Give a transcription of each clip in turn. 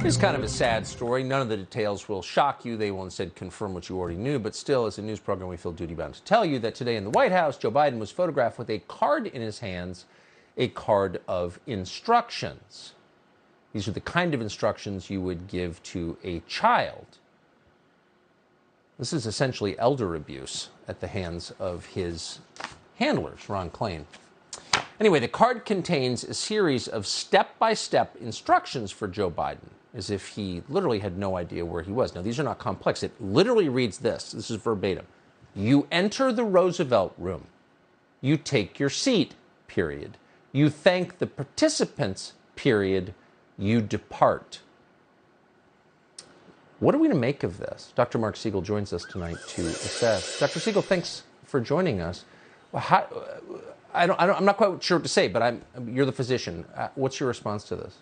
It's kind of a sad story. None of the details will shock you. They will instead confirm what you already knew. But still, as a news program, we feel duty-bound to tell you that today in the White House, Joe Biden was photographed with a card in his hands, a card of instructions. These are the kind of instructions you would give to a child. This is essentially elder abuse at the hands of his handlers, Ron Klain. Anyway, the card contains a series of step-by-step instructions for Joe Biden, as if he literally had no idea where he was. Now, these are not complex. It literally reads this. This is verbatim. You enter the Roosevelt room. You take your seat, period. You thank the participants, period. You depart. What are we to make of this? Dr. Marc Siegel joins us tonight to assess. Dr. Siegel, thanks for joining us. I'm not quite sure what to say, but you're the physician. What's your response to this?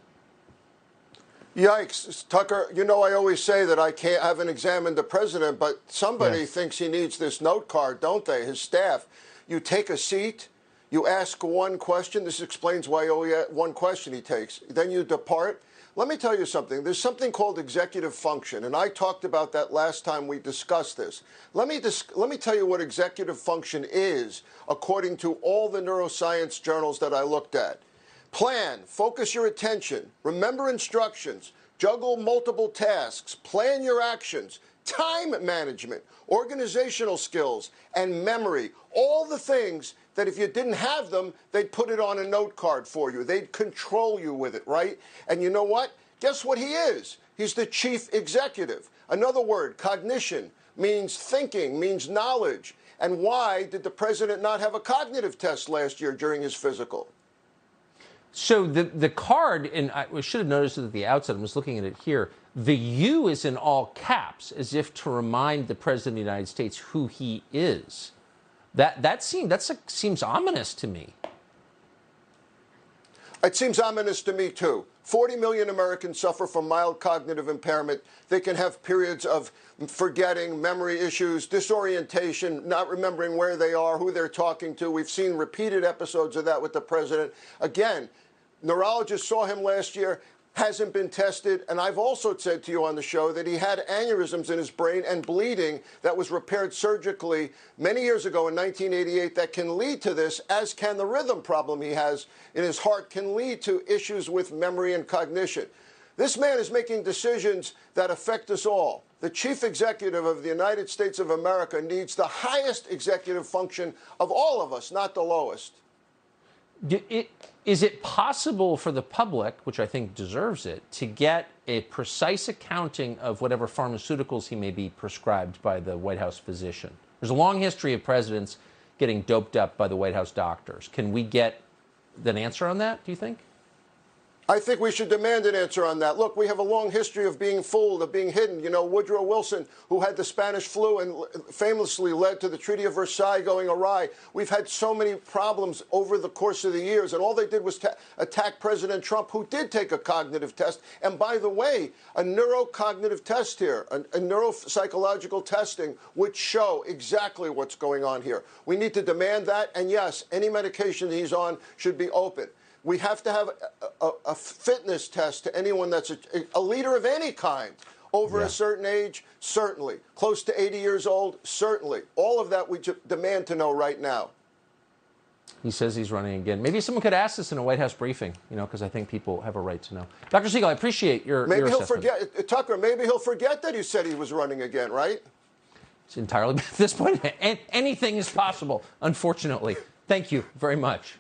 Yikes, Tucker, you know I always say that I haven't examined the president, but somebody thinks he needs this note card, don't they, his staff. You take a seat, you ask one question. This explains why only one question he takes. Then you depart. Let me tell you something. There's something called executive function, and I talked about that last time we discussed this. Let me tell you what executive function is, according to all the neuroscience journals that I looked at. Plan, focus your attention, remember instructions, juggle multiple tasks, plan your actions, time management, organizational skills, and memory. All the things that if you didn't have them, they'd put it on a note card for you. They'd control you with it, right? And you know what? Guess what he is? He's the chief executive. Another word, cognition, means thinking, means knowledge. And why did the president not have a cognitive test last year during his physical? So the card, and I should have noticed it at the outset, I was looking at it here, the U is in all caps, as if to remind the President of the United States who he is. That seems ominous to me. It seems ominous to me, too. 40 million Americans suffer from mild cognitive impairment. They can have periods of forgetting, memory issues, disorientation, not remembering where they are, who they're talking to. We've seen repeated episodes of that with the president. Again, neurologists saw him last year, hasn't been tested. And I've also said to you on the show that he had aneurysms in his brain and bleeding that was repaired surgically many years ago in 1988 that can lead to this, as can the rhythm problem he has in his heart, can lead to issues with memory and cognition. This man is making decisions that affect us all. The chief executive of the United States of America needs the highest executive function of all of us, not the lowest. Is it possible for the public, which I think deserves it, to get a precise accounting of whatever pharmaceuticals he may be prescribed by the White House physician? There's a long history of presidents getting doped up by the White House doctors. Can we get an answer on that, do you think? I think we should demand an answer on that. Look, we have a long history of being fooled, of being hidden. You know, Woodrow Wilson, who had the Spanish flu and famously led to the Treaty of Versailles going awry. We've had so many problems over the course of the years, and all they did was attack President Trump, who did take a cognitive test. And by the way, a neurocognitive test here, a neuropsychological testing, would show exactly what's going on here. We need to demand that, and yes, any medication he's on should be open. We have to have a fitness test to anyone that's a leader of any kind. Over a certain age, certainly. Close to 80 years old, certainly. All of that we demand to know right now. He says he's running again. Maybe someone could ask this in a White House briefing, because I think people have a right to know. Dr. Siegel, I appreciate your Maybe he'll assessment. forget, Tucker, maybe he'll forget that he said he was running again, right? It's entirely, at this point, anything is possible, unfortunately. Thank you very much.